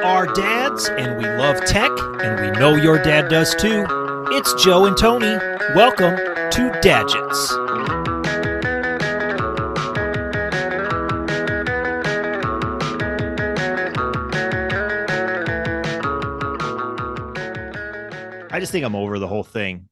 are dads, and we love tech, and we know your dad does too. It's Joe and Tony. Welcome to Dadgets. I just think I'm over the whole thing,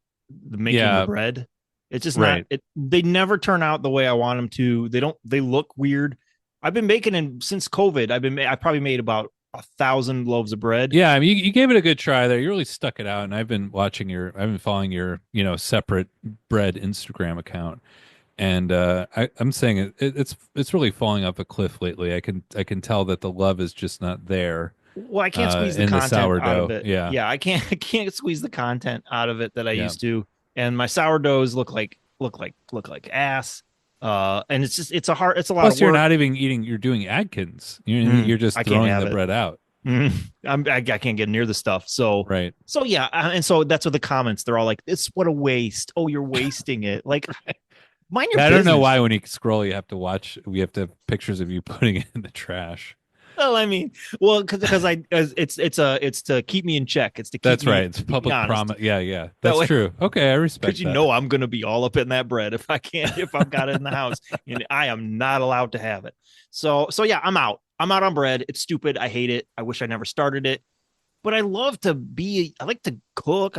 making the bread. It's just not. They never turn out the way I want them to. They don't. They look weird. I've been making them since COVID. I probably made about 1,000 loaves of bread. Yeah, I mean, you gave it a good try there. You really stuck it out, and I've been following your, separate bread Instagram account, and I'm saying it's really falling off a cliff lately. I can tell that the love is just not there. Well, I can't squeeze the content out of it. Yeah, I can't squeeze the content out of it that I used to, and my sourdoughs look like ass. And it's a lot of work. Plus, you're not even eating. You're doing Adkins. You're just throwing the bread out. I can't get near the stuff. So right. So yeah, and so that's what the comments. They're all like, "It's what a waste. Oh, you're wasting it." Like, mind your business. I don't know why when you scroll, you have to watch. We have to have pictures of you putting it in the trash. Well, I mean, because it's to keep me in check. It's to keep that's me, right. It's public promise. Yeah. That's true. Okay, I respect. Because I'm gonna be all up in that bread if I've got it in the house, and I am not allowed to have it. So yeah, I'm out. I'm out on bread. It's stupid. I hate it. I wish I never started it. But I like to cook.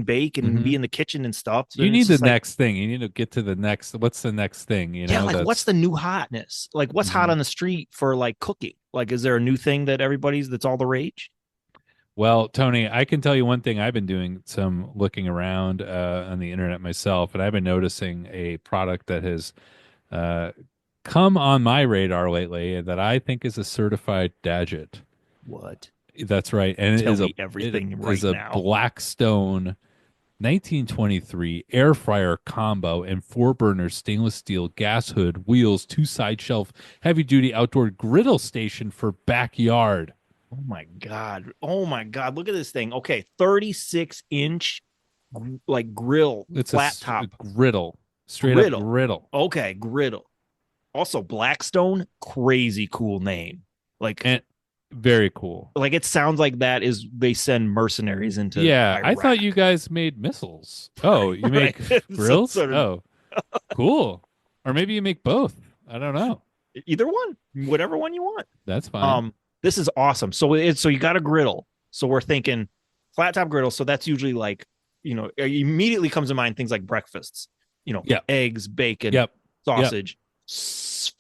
Bake and be in the kitchen and stuff. So you need the next thing. You need to get to the next. What's the next thing? What's the new hotness? Like, what's hot on the street for like cooking? Like, is there a new thing that's all the rage? Well, Tony, I can tell you one thing. I've been doing some looking around on the internet myself, and I've been noticing a product that has come on my radar lately that I think is a certified Dadget. What? That's right, and it is a Blackstone 1923 air fryer combo and 4-burner stainless steel gas hood, wheels, 2-side shelf, heavy duty outdoor griddle station for backyard. Oh my god! Look at this thing. Okay, 36-inch like grill, it's flat top griddle, straight up griddle. Okay, griddle. Also, Blackstone, crazy cool name. Very cool. Like, it sounds like they send mercenaries into Iraq. I thought you guys made missiles. Oh, you make grills? Cool. Or maybe you make both. I don't know. Either one. Whatever one you want. That's fine. This is awesome. So you got a griddle. So we're thinking flat top griddle. So that's usually like, immediately comes to mind things like breakfasts. Eggs, bacon, sausage,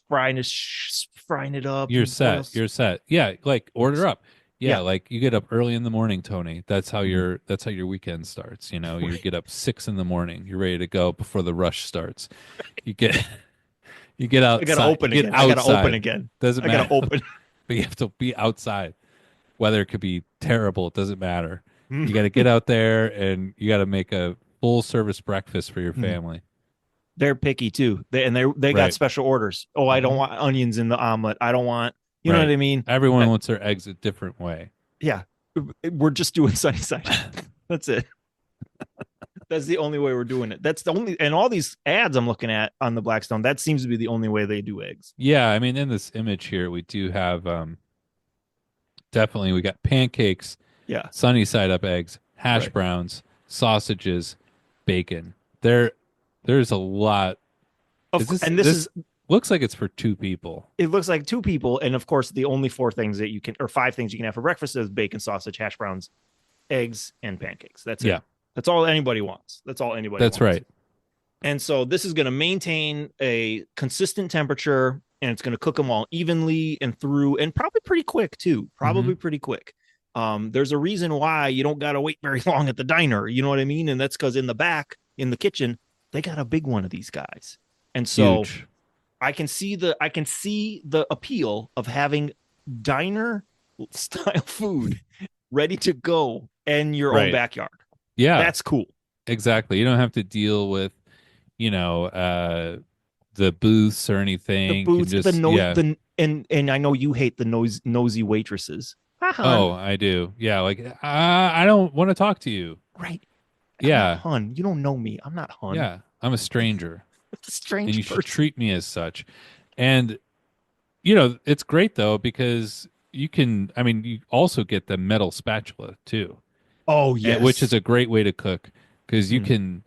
frying it up. You're set. Yeah, like order up. Yeah, like you get up early in the morning, Tony. That's how your weekend starts. You get up 6 in the morning. You're ready to go before the rush starts. You get outside. I gotta open again. Doesn't matter. I gotta open. But you have to be outside. Weather could be terrible. It doesn't matter. You got to get out there and you got to make a full service breakfast for your family. They're picky too. They got special orders. Oh, I don't want onions in the omelet. I don't want, you know what I mean? Everyone wants their eggs a different way. Yeah. We're just doing sunny side. That's it. That's the only way we're doing it. That's the only, and all these ads I'm looking at on the Blackstone, that seems to be the only way they do eggs. Yeah. I mean, in this image here, we do have, definitely we got pancakes, sunny side up eggs, hash browns, sausages, bacon. There's a lot. This looks like it's for 2 people. It looks like 2 people. And of course, the only 4 things that 5 things you can have for breakfast is bacon, sausage, hash browns, eggs, and pancakes. That's it. That's all anybody wants. That's all anybody wants. That's right. And so this is going to maintain a consistent temperature, and it's going to cook them all evenly and through, and probably pretty quick too. Pretty quick. There's a reason why you don't got to wait very long at the diner. You know what I mean? And that's because in the back, in the kitchen, they got a big one of these guys. And so huge. I can see the appeal of having diner style food ready to go in your own backyard. Yeah. That's cool. Exactly. You don't have to deal with, the booths or anything. The booths, and I know you hate the nosy waitresses. Oh, I do. Yeah, like I don't want to talk to you. Right. Yeah. Hun, you don't know me. I'm not Hun. Yeah, I'm a stranger. A strange and you person. should treat me as such. And it's great though because you can, I mean, you also get the metal spatula too, Oh which is yes. a great way to cook because Mm.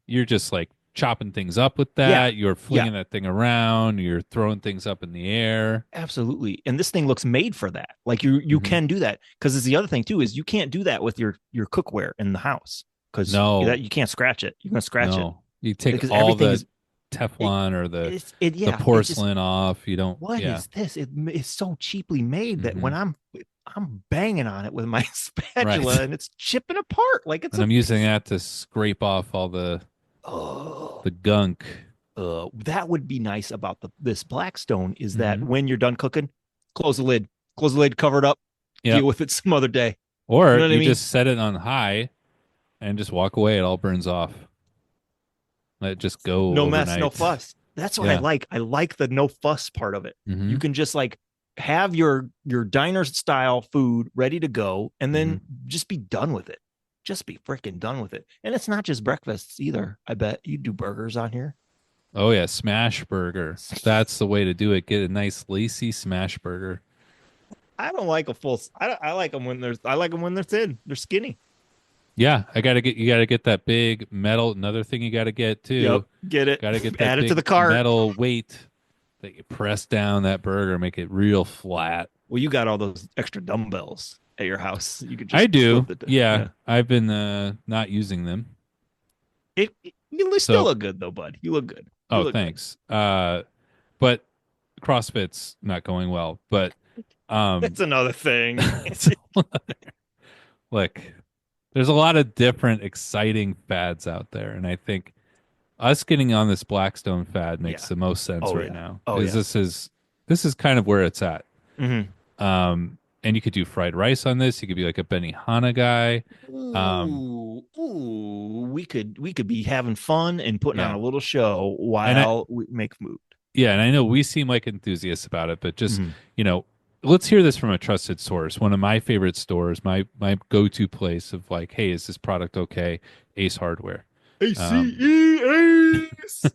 you're just like chopping things up with Yeah. that. You're Yeah. flinging that thing around. You're throwing things up in the air. Absolutely. And this thing looks made for that. Like you Hmm. can do that because it's the other thing too is you can't do that with your cookware in the house because that No, you can't scratch it. You're gonna scratch it no, you take because all everything the is it Teflon or the yeah. It just porcelain off. You don't, what yeah. is this? It's so cheaply made that Hmm. when I'm banging on it with my spatula Right. and it's chipping apart like it's And a I'm using piece. that to scrape off all Oh, the gunk. that would be nice about this Blackstone is that Hmm. when you're done cooking, close the lid, cover it up, Yep. deal with it some other day. You Or know what I you mean? just set it on high and just walk away. It all burns off. Let it just go No mess, no overnight. fuss. That's what I Yeah. like. I like the no fuss part of it. You Hmm. can just like have your diner style food ready to go and Hmm. then just be done with it. Just be freaking done with it. And it's not just breakfasts either. I bet you do burgers on here. Oh yeah, smash burger. That's the way to do it. Get a nice lacy smash burger. I don't like a full. I like them when I like them when they're thin. They're skinny. Yeah, you gotta get that big metal. Another thing you gotta get Yep, too. get it. Gotta get that Add it to big the cart. metal weight that you press down that burger, make it real flat. Well, you got all those extra dumbbells at your house. You could I just do. flip it. Yeah, Yeah. I've been not using them. You still So, look good though, bud. You look good. You oh, look good. thanks. But CrossFit's not going well. But That's another thing. it's look, there's a lot of different exciting fads out there, and I think us getting on this Blackstone fad makes Yeah. the most sense Oh right yeah. now. Oh Is yeah. this is kind of where it's at. Mm-hmm. And you could do fried rice on this. You could be like a Benihana guy. Um, Ooh. We could be having fun and putting on yeah, a little show and while we make food. and I know we seem like enthusiasts about it, but just Mm-hmm. you know, let's hear this from a trusted source. One of my favorite stores, my go to place of like, hey, is this product okay? Ace Hardware. Um, ACEAs.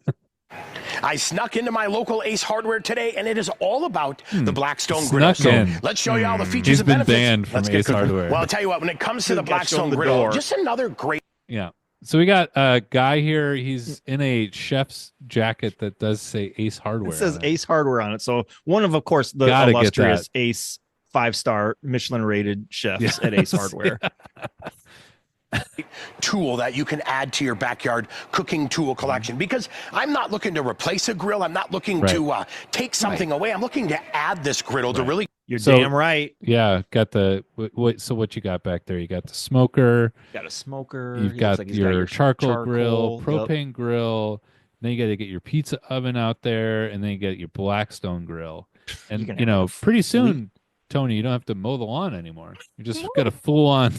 I snuck into my local Ace Hardware today, and it is all about the Blackstone griddle. Snuck So in. let's show you all the features He's and been benefits. banned from Let's get Ace cooking. Hardware. Well, I'll tell you what, when it comes to the Got you Blackstone on the griddle, door. just another great. Yeah. So we got a guy here. He's in a chef's jacket that does say Ace Hardware. It says on it. Ace Hardware on it. So one of course, the Gotta get illustrious that. Ace 5-star Michelin rated chefs at Ace Yes. Hardware. tool that you can add to your backyard cooking tool collection, because I'm not looking to replace a grill. I'm not looking Right. to take something away. I'm looking to add this griddle to really. You're So- damn right. Yeah, got the so what you got back there? You got the smoker. Got a smoker. You've He looks got like he's your charcoal grill, Yep. propane grill. Then you got to get your pizza oven out there, and then you get your Blackstone grill. You're And gonna you have know, a pretty fleet. soon, Tony, you don't have to mow the lawn anymore. You just got a full on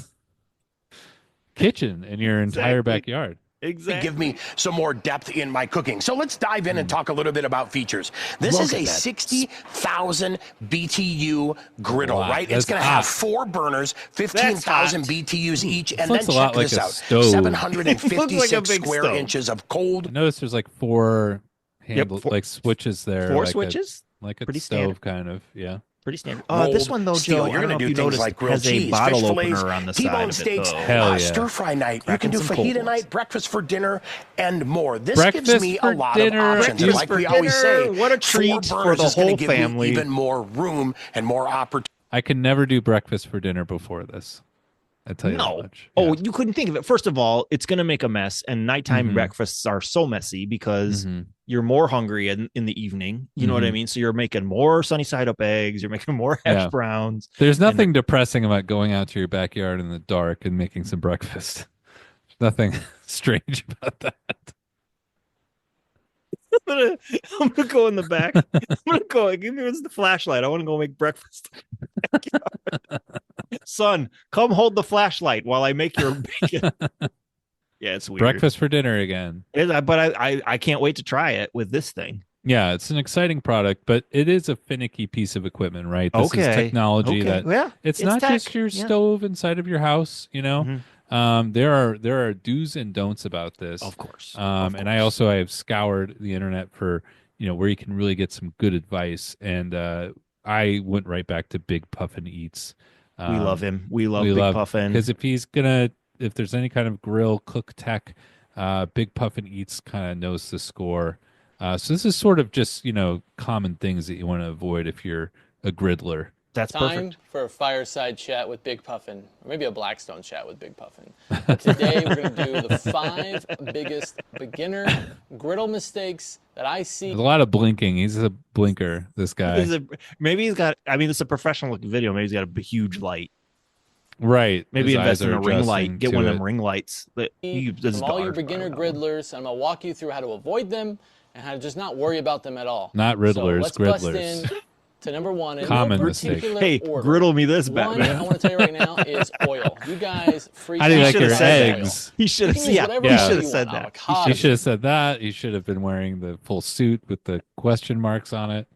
kitchen in your entire Exactly. backyard. Exactly. give me some more depth in my cooking. So let's dive in and talk a little bit about features. This Look is at a that. 60,000 BTU griddle, Wow, right? that's It's going to hot. have 4 burners, 15,000 hot. BTUs each, and then looks a lot check like this a out. stove. 756 Looks like a big square stove. inches of I cold. noticed there's like 4 handle four- like switches there, 4 like switches. like a Pretty stove standard. kind of. Yeah. Pretty standard. rolled This one though, steel. Joe. You're I don't going know to if do you things noticed, like grilled has a cheese, bottle fish fillets, opener on the side T-bone of it, steaks, though. Hell yeah. stir fry night. You Cracking can do some cold fajita ones. night, breakfast for dinner, and more. This Breakfast gives me for a lot dinner. of options. And Breakfast like for we always say, dinner. What a 4 treat for burners the is going whole to give me family. even more room and more opportunity. I can never do breakfast for dinner before this. I tell you that No. much. Oh, Yeah. you couldn't think of it. First of all, it's going to make a mess, and nighttime Mhm. breakfasts are so messy because Mhm. you're more hungry in the evening. You know what I Mhm. mean? So you're making more sunny side up eggs. You're making more hash Yeah. browns. There's nothing depressing about going out to your backyard in the dark and making some breakfast. There's nothing strange about that. I'm gonna go in the back. I'm gonna go. Give me the flashlight. I want to go make breakfast. Son, come hold the flashlight while I make your bacon. Yeah, it's weird. Breakfast for dinner again. But I can't wait to try it with this thing. Yeah, it's an exciting product, but it is a finicky piece of equipment, right? This is technology that yeah, it's it's not tech. just your Yeah. stove inside of your house, you know. Mhm. There are do's and don'ts about this. Of course. And I have scoured the internet for, where you can really get some good advice. And I went right back to Big Puffin Eats. We love him. We love Big Puffin. Because if there's any kind of grill cook tech, Big Puffin Eats kind of knows the score. So this is sort of just, common things that you want to avoid if you're a griddler. That's Time perfect. for a fireside chat with Big Puffin, or maybe a Blackstone chat with Big Puffin. But today we're going to do the 5 biggest beginner griddle mistakes that I see. There's a lot of blinking. He's a blinker, this guy. Maybe he's got, it's a professional looking video. Maybe he's got a huge light. Right. Maybe His invest eyes in are a ring light. adjusting Get to one of it. them ring lights. From all your beginner griddlers, I'm going to walk you through how to avoid them and how to just not worry about them at all. Not riddlers, so let's griddlers. Bust in to number 1. In Common no mistake. particular Hey, order. griddle me this, One, Batman. I want to tell you right now is oil. You guys freak How do you out like your about eggs? He should have. You can use whatever He oil should have you said want, that. avocado. He should have said that. He should have been wearing the full suit with the question marks on it.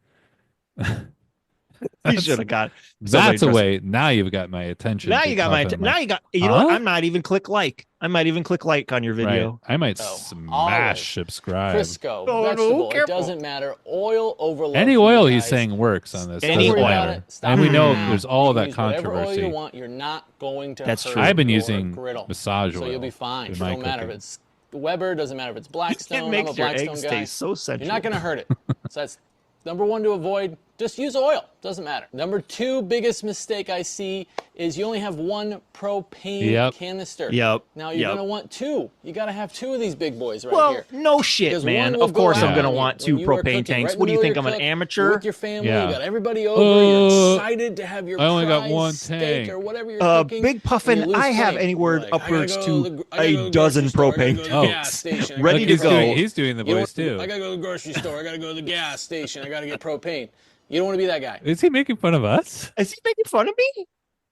He should have got. That's a way. Now you've got my attention. Now Big you got my. Puffin. Now you got. You know Huh? what? I might even click like. I might even click like on your video. Right. I might Oh, smash olive, subscribe. Crisco, Oh, no, vegetable, it careful. doesn't matter. Oil overload. Any for oil you he's guys. saying works on this. Any doesn't oil. matter. Stop And we it know now. there's all of You that use whatever oil controversy. you want. You're not going to That's hurt true. I've been your using griddle. massage So oil you'll be fine. in It my don't matter if cooking. it's Weber, doesn't matter if it's Blackstone. It I'm makes a your Blackstone eggs guy. taste so sensual. You're not going to hurt it. So that's number 1 to avoid. Just use oil. Doesn't matter. Number 2 biggest mistake I see is you only have 1 propane canister. Yep. Now you're going to want 2. You got to have 2 of these big boys right Well, here. no shit, Because man. one will Of course, go I'm out gonna on you want when 2 you are propane cooking. tanks. Right in What do the you middle think? of I'm your an cook, amateur? You're with your family. Yeah. You got everybody over. You're excited to have your I only got prized one steak tank. or whatever you're cooking. Big and Puffin, you lose I have flame. anywhere You're like, I gotta upwards go to the- I gotta go to a the dozen grocery store. I gotta propane go to the tanks. gas station. I Ready gotta to get go. propane. He's doing the You know voice what? too. I gotta go to the grocery store. I gotta go to the gas station. I gotta get propane. You don't want to be that guy. Is he making fun of us? Is he making fun of me?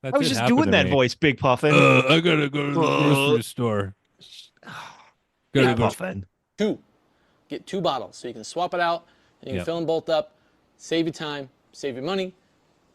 That I was did just happen doing to that me. voice, Big Puffin. I gotta go to the grocery store. Big Gotta go. Puffin. 2. Get 2 bottles so you can swap it out and you can Yep. fill them both up. Save you time. Save you money.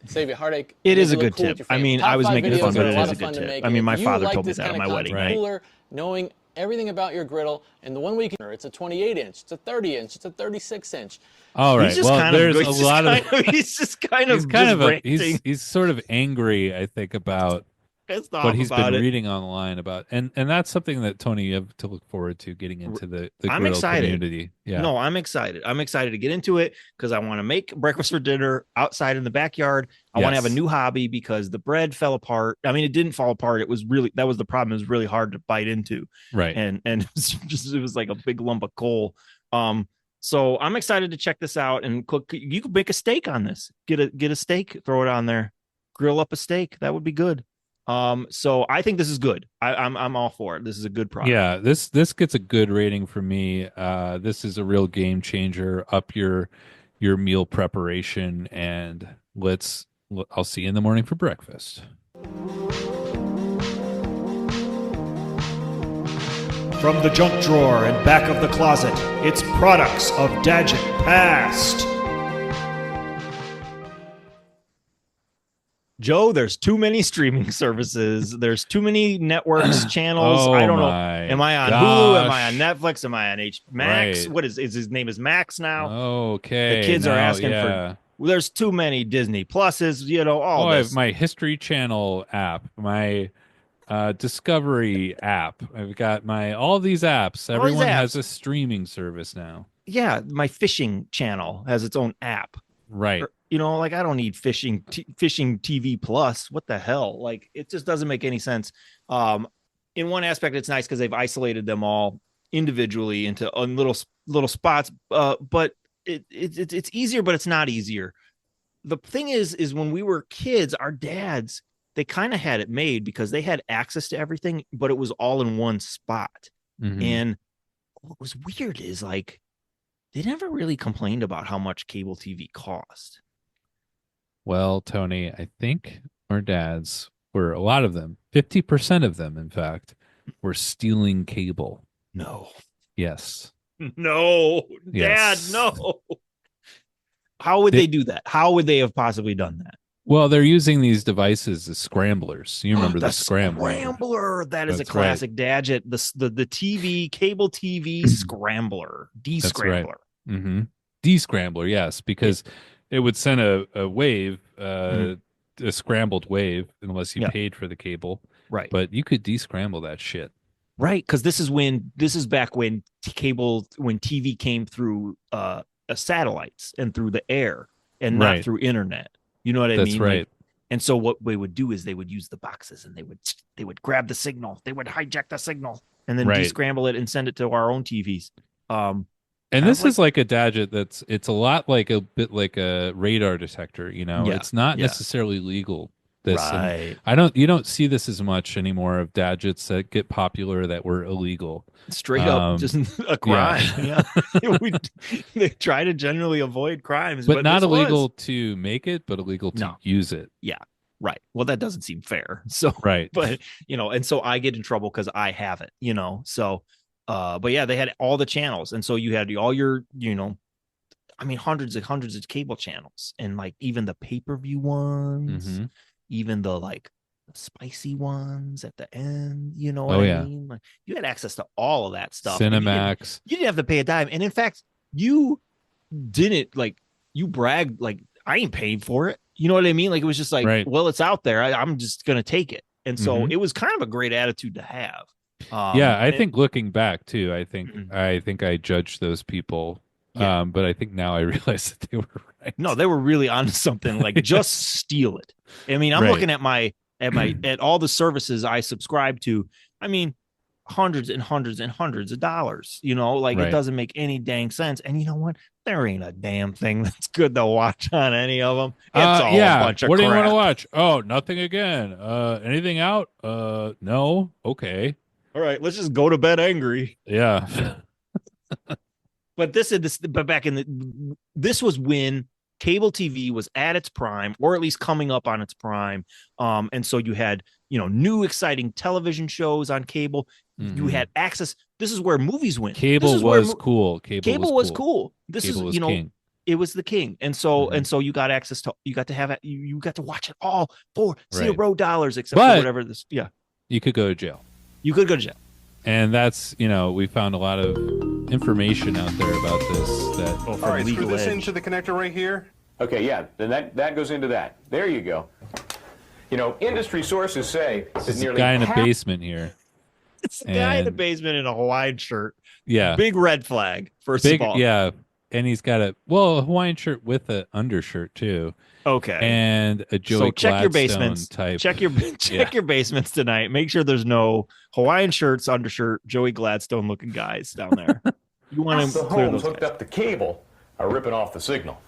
Save you heartache. It make is a look good cool with tip. your I family. mean, Top I was 5 making videos fun, but are it a lot is a of fun good to tip. make. I And mean, if my you father like told me this that at kind my of wedding. content, cooler, knowing everything about your griddle, and the one we can, it's a 28 inch, it's a 30 inch, it's a 36 inch. All right. He's just Well, kind of. there's He's a just lot of. kind of. He's just kind He's of. kind just of a. ranting. He's sort of angry, I think, about Pissed off what he's about been it. reading online about, and that's something that Tony, you have to look forward to getting into the I'm griddle excited. community. Yeah. No, I'm excited. I'm excited to get into it because I want to make breakfast for dinner outside in the backyard. I want to have a Yes. new hobby because the bread fell apart. I mean, it didn't fall apart. It was really, that was the problem. It was really hard to bite into, Right. and it was like a big lump of coal. So I'm excited to check this out and cook. You could make a steak on this. Get a steak, throw it on there, grill up a steak. That would be good. So I think this is good. I'm all for it. This is a good product. Yeah, this gets a good rating for me. This is a real game changer. Up your meal preparation, and I'll see you in the morning for breakfast. From the junk drawer and back of the closet, it's products of Dadget Past. Joe, there's too many streaming services. There's too many networks, channels. Oh I don't know. my Am I on Hulu? Am I on gosh. Netflix? Am I on Max? Right. What is his name? Is Max now? Okay. The kids are now, asking for- yeah. There's too many Disney Pluses. All I this. have my History Channel app, my Discovery app. I've got all these apps. All these Everyone apps. has a streaming service now. Yeah, my fishing channel has its own app. Right. I don't need fishing TV Plus. What the hell? Like, it just doesn't make any sense. In one aspect, it's nice because they've isolated them all individually into little spots. But it's easier, but it's not easier. The thing is when we were kids, our dads, they kind of had it made because they had access to everything, but it was all in one spot. Mhm. And what was weird is like they never really complained about how much cable TV cost. Well, Tony, I think our dads were, a lot of them, 50% of them, in fact, were stealing cable. No. Yes. No, Yes. Dad, no. How would they do that? How would they have possibly done that? Well, they're using these devices as scramblers. You remember the scrambler? Scrambler. That is That's a classic Dadget. The TV, cable TV scrambler. That's right. De-scrambler. Mm-hmm. De-scrambler, yes, because It would send a wave, a scrambled wave, unless you paid for the cable. Right. But you could descramble that shit. Right, because this is back when TV came through satellites and through the air and not through internet. You know what I mean? That's right. And so what they would do is they would use the boxes and they would grab the signal, they would hijack the signal and then descramble it and send it to our own TVs. And this is like a Dadget it's a lot like a bit like a radar detector, you know. It's not necessarily legal. Right. You don't see this as much anymore of Dadgets that get popular that were illegal. Straight up, just a crime. They try to generally avoid crimes, but not illegal to make it, but illegal to use it. Yeah. Right. Well, that doesn't seem fair. So, but and so I get in trouble because I have it, so, but yeah, they had all the channels. And so you had all your, hundreds of cable channels and like even the pay-per-view ones, even the like spicy ones at the end, what I mean? Like you had access to all of that stuff. Cinemax. You didn't have to pay a dime. And in fact, you didn't you bragged like I ain't paying for it. You know what I mean? Like it was just like, well, it's out there. I'm just gonna take it. And so it was kind of a great attitude to have. I think looking back too, I think I judged those people. But I think now I realize that they were right. No, they were really onto something. Like just steal it. I mean, I'm looking at all the services I subscribe to. I mean, hundreds and hundreds and hundreds of dollars. It doesn't make any dang sense. And you know what? There ain't a damn thing that's good to watch on any of them. It's all a bunch of What do you crap. want to watch? Oh, nothing again. Anything out? No. Okay. All right, let's just go to bed angry. Yeah. But back in this was when cable TV was at its prime, or at least coming up on its prime. And so you had, new exciting television shows on cable. You had access. This is where movies went. Cable was cool. Cable was cool. This cable is, was king. It was the king. And so you got access to, you got to watch it all for $0 except for whatever this. Yeah. You could go to jail. You could go to jail. And that's, we found a lot of information out there about this. All right, screw this into the connector right here. Okay, yeah, then that goes into that. There you go. Industry sources say that There's nearly a guy in a basement here. It's the guy in the basement in a Hawaiian shirt. Yeah. Big red flag, first of all. Yeah. And he's got a Hawaiian shirt with an undershirt too. Okay. And a Joey check your Gladstone basements. type. Check your basements tonight. Make sure there's no Hawaiian shirts, undershirt, Joey Gladstone looking guys down there. You want to the clear homes those hooked guys. up to cable are ripping off the signal.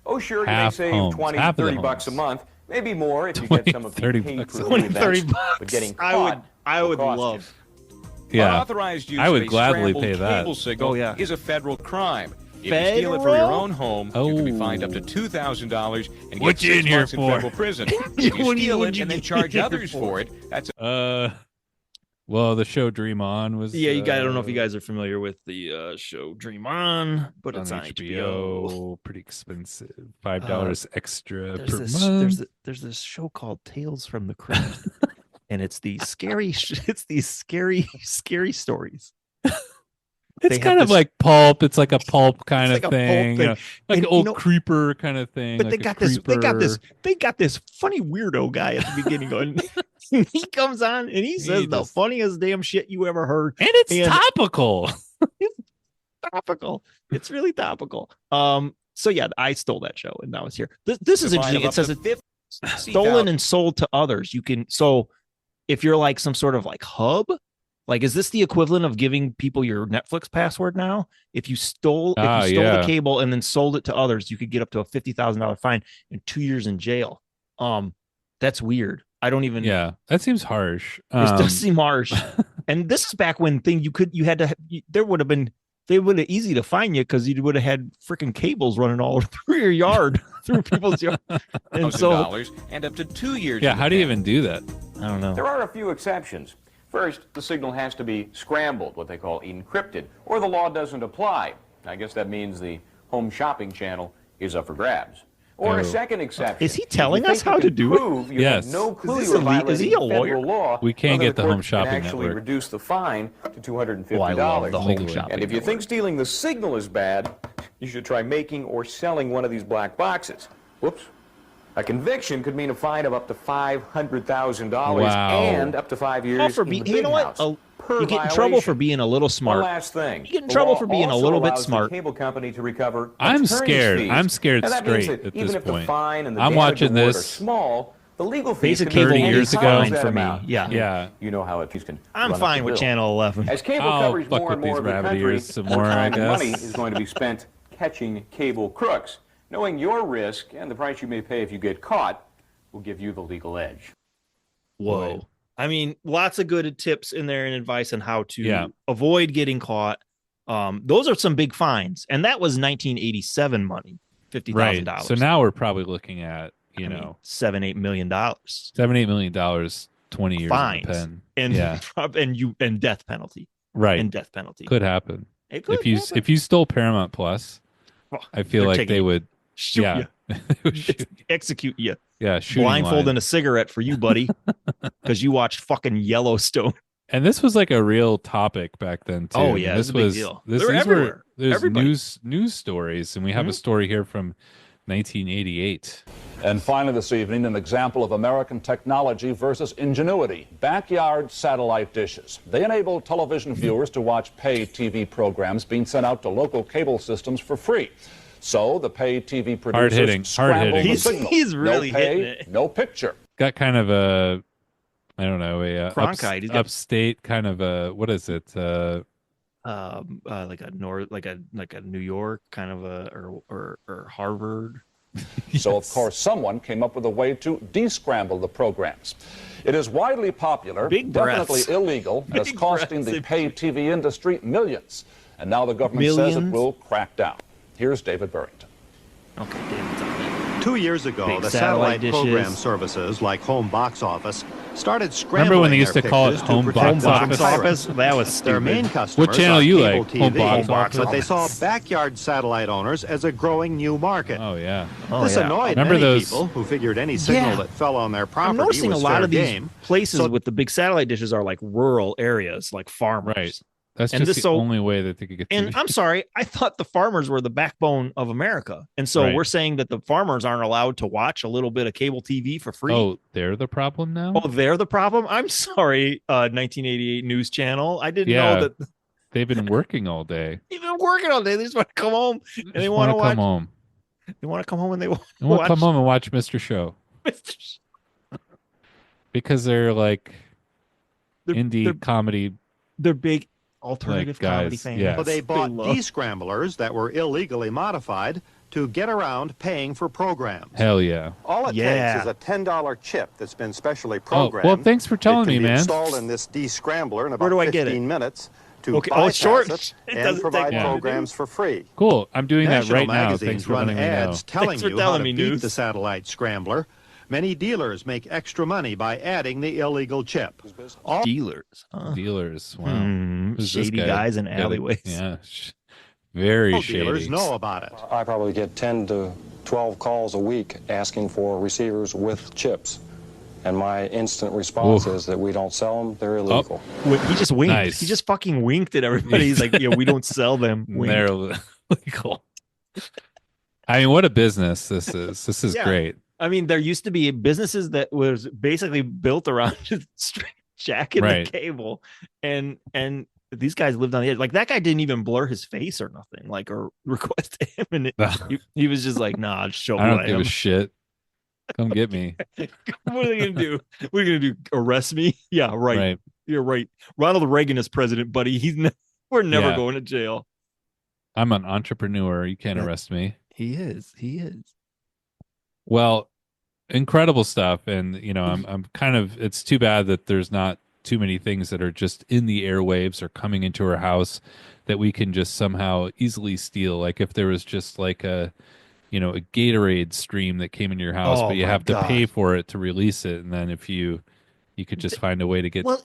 Oh, sure, you may Half save homes. 20, Half of the 30 bucks a homes. month, maybe more if you get some of the 30 paid bucks. for 20, events, 30 bucks. but getting caught I would will cost love. Yeah. Unauthorized use I would of a gladly scrambled pay that. cable signal Oh, yeah. is a federal crime. If you steal it from your own home, you can be fined up to $2,000 and What get you 6 in here months in for? federal prison. If you What steal would it you and then get charge in here others for it, that's Well, the show Dream On was. Yeah, you guys. I don't know if you guys are familiar with the show Dream On, but it's on HBO. HBO. Pretty expensive. $5 extra There's per this, month. there's this show called Tales from the Crypt, and it's these scary stories. It's kind of like pulp. It's like a pulp kind It's of like a pulp thing, thing. like And, an old creeper kind of thing. But like they got this funny weirdo guy at the beginning going. He comes on and he says the funniest damn shit you ever heard, and it's topical. It's topical. It's really topical. So yeah, I stole that show and now it's here. This is interesting. It says it's stolen and sold to others. You can, so if you're like some sort of like hub, like, is this the equivalent of giving people your Netflix password now? If you stole the cable and then sold it to others, you could get up to a $50,000 fine and 2 years in jail. That's weird. I don't even. Yeah, that seems harsh. This does seem harsh. And this is back when they would have easy to find you because you would have had freaking cables running all through your yard, through people's yard. And so, and up to 2 years. Yeah, how do you even do that? I don't know. There are a few exceptions. First, the signal has to be scrambled, what they call encrypted, or the law doesn't apply. I guess that means the home shopping channel is up for grabs. Or a second exception. Is he telling us how to do it? Yes. No clue Is you're violating he a lawyer? federal law. We can't Well, get the court home shopping can actually network. reduce the fine to $250. Oh, I love the home shopping. And if you think stealing the signal is bad, you should try making or selling one of these black boxes. Whoops. A conviction could mean a fine of up to $500,000 Wow. and up to 5 years in the you know big what? house. You get in trouble for being a little smart. One last thing. You get in trouble for being a little bit smart. The cable company to recover I'm attorney's scared. fees. I'm scared Now, that means straight that at even this if the point. fine and the I'm damage watching award this. are small, the legal fees Basic can be cable 10 years times ago that for me. amount. Yeah. You know how it can I'm run up fine the with bill. Channel 11. As cable I'll covers fuck more with and more these of the rabbit country, ears some more, I time and guess. money is going to be spent catching cable crooks. Knowing your risk and the price you may pay if you get caught will give you the legal edge. Whoa. I mean, lots of good tips in there and advice on how to avoid getting caught. Those are some big fines. And that was 1987 money, $50,000. Right. So now we're probably looking at, you know, $7-8 million. $7-8 million, 20 years Fines. in the pen. And and death penalty. Right. And death penalty. Could happen. It could happen. If you stole Paramount Plus, I feel like they would shoot you. They would shoot. Execute you. Yeah, shooting blindfold line. and a cigarette for you, buddy, because you watched fucking Yellowstone. And this was like a real topic back then too. Oh yeah, this it's a big was deal. this, They were these everywhere. There's Everybody. news stories, and we have a story here from 1988. And finally this evening, an example of American technology versus ingenuity. Backyard satellite dishes. They enable television viewers to watch pay TV programs being sent out to local cable systems for free. So the pay TV producers scramble the signal. He's really no pay, hitting it. no picture. Got kind of a, I don't know, Cronkite. Upstate kind of a, what is it? Like a New York kind of or Harvard. So of course someone came up with a way to descramble the programs. It is widely popular, definitely illegal, and it's costing the pay TV industry millions. And now the government says it will crack down. Here's David Burrington. Okay, David's on it. 2 years ago, Big the satellite satellite program dishes. services like Home Box Office started scrambling Remember when they used their to call it pictures to Home protect Box them from Office? pirates. That was Their stupid. main customers What channel are you cable like? TV, Home Box Office. but they saw backyard satellite owners as a growing new market. Oh yeah. This annoyed Remember many those- people who figured any signal Yeah. that fell on their I'm property noticing a was lot fair of these game. places So- with the big satellite dishes are like rural areas, like farmers. Right. That's And just this the so- only way that they could get And TV. I'm sorry, I thought the farmers were the backbone of America. And so Right. we're saying that the farmers aren't allowed to watch a little bit of cable TV for free. Oh, they're the problem now? Oh, they're the problem? I'm sorry, 1988 News Channel. I didn't Yeah. know that They've been working all day. they've been working all day. They just want to come home and they Just want to wanna watch. come home. They want to come home and they want They want to to come home and watch Mr. Show watch. because they're like indie they're- comedy. They're big alternative Like, comedy guys, fans. yeah. So they bought love- descramblers that were illegally modified to get around paying for programs. Hell yeah. All it Yeah. takes is a $10 chip that's been specially Oh, programmed. well, thanks for telling It can me, be man. installed in this descrambler in about Where do I get it? 15 minutes to Okay. Oh, it's bypass short. it It and doesn't provide take long to do. programs for free. Cool. I'm doing that National right now. magazines Thanks for run letting me know. ads telling Thanks for you how telling to me, beat News. the satellite scrambler. Many dealers make extra money by adding the illegal chip. All Dealers. Huh? Dealers. Wow. Who's this Shady guy? guys in Got it. alleyways. Yeah. Very shady. dealers know about it. I probably get 10 to 12 calls a week asking for receivers with chips. And my instant response is that we don't sell them, they're illegal. Wait, he just winked. Nice. He just fucking winked at everybody. He's like, yeah, we don't sell them. Wink. They're illegal. I mean, what a business this is. This is Yeah. great. I mean, there used to be businesses that was basically built around just straight jacking Right. the cable, and these guys lived on the edge. Like that guy didn't even blur his face or nothing, like or request him, and he was just like, "Nah, just show me I what don't give am." a shit. Come get me. What are they gonna do? What are you gonna do? Arrest me? Yeah, right. Right. You're right. Ronald Reagan is president, buddy. We're never Yeah. going to jail. I'm an entrepreneur. You can't arrest me. He is. He is. Well, incredible stuff. And, you know, I'm kind of, it's too bad that there's not too many things that are just in the airwaves or coming into our house that we can just somehow easily steal. Like if there was just like a, you know, a Gatorade stream that came into your house, Oh but you my have to God. pay for it to release it. And then if you could just find a way to get Well,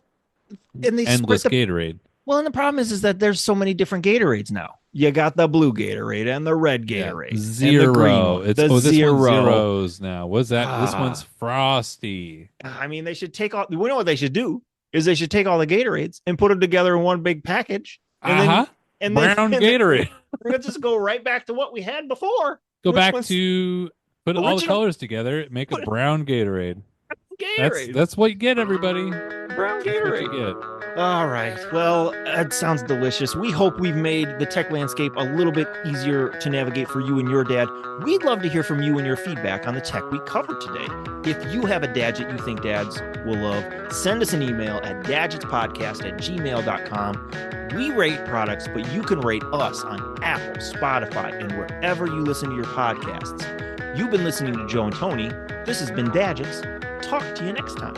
and they endless spread the, Gatorade. Well, and the problem is that there's so many different Gatorades now. You got the blue Gatorade and the red Yeah, Gatorade, and the zero. green one, It's the this zero. one's zeros now. What's that? This Ah. one's frosty. I mean, they should take all. We know what they should do is they should take all the Gatorades and put them together in one big package. And Uh-huh. then Brown Gatorade. We'll just go right back to what we had before. Go Which back one's- to Put all the colors together, make a brown Gatorade. Gatorade. That's what you get, everybody. Brown Gatorade. All right. Well, that sounds delicious. We hope we've made the tech landscape a little bit easier to navigate for you and your dad. We'd love to hear from you and your feedback on the tech we covered today. If you have a Dadget you think dads will love, send us an email at dadgetspodcast@gmail.com. We rate products, but you can rate us on Apple, Spotify, and wherever you listen to your podcasts. You've been listening to Joe and Tony. This has been Dadgets. Talk to you next time.